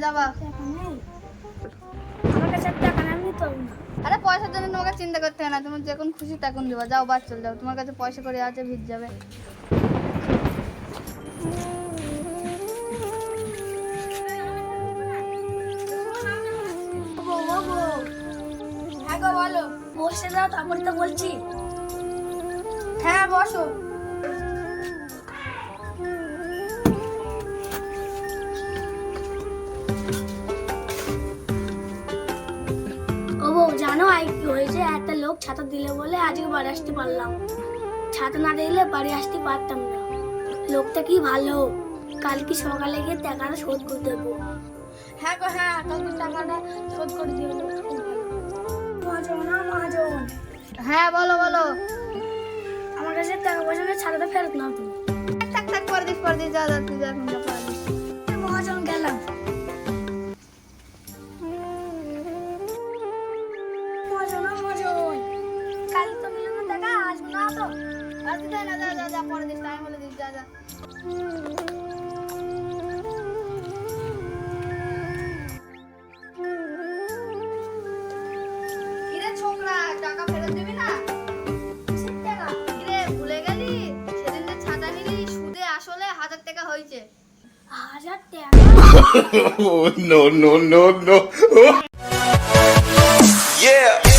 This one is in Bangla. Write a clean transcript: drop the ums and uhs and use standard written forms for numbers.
যাবা? আমার কাছে টাকা নেই, আমি তো না। আরে পয়সার জন্য তোমাকে চিন্তা করতে হয় না, তুমি যখন খুশি তখন দিবা। যাও বাস চলে যাও, তোমার কাছে পয়সা করে আছে, ভিজ যাবে। হ্যাঁ গো বলো। বসে যাও, তারপরে তো বলছি। হ্যাঁ বসো। ও বউ, জানো আজ কি হয়েছে? একটা লোক ছাতা দিলে বলে আজকে বাড়ি আসতে পারলাম। ছাতা না দিলে বাড়ি আসতে পারতাম না। লোকটা কি ভালো, কালকে সকালে গিয়ে টাকাটা শোধ করে দেবো। হ্যাঁ গো হ্যাঁ, কালকে টাকাটা শোধ করে দিও। মহাজন না মহাজন, হ্যাঁ বলো বলো। আমার কাছে টাকা পয়সা নেই, ছাতাটা ফেরত নাও তুমি। থাক থাক, করে দিস যা যা, তুই যা এখন যা করে দিস। মহাজন গেলাম। মহাজন না মহাজন, কাল তো নিলে না টাকা, আসবে না তো? আজকে যাই না, যা যা যা, পরে দিস, টাইম হলে দিস, যা যা। কিরে ছোকরা, টাকা ফেরত দিবি না? কিসের টাকা? কিরে ভুলে গেলি? সেদিন যে ছাতা নিলি, সুদে আসলে 1000 টাকা হয়েছে। 1000 টাকা? Oh, no, no, no, no. Yeah.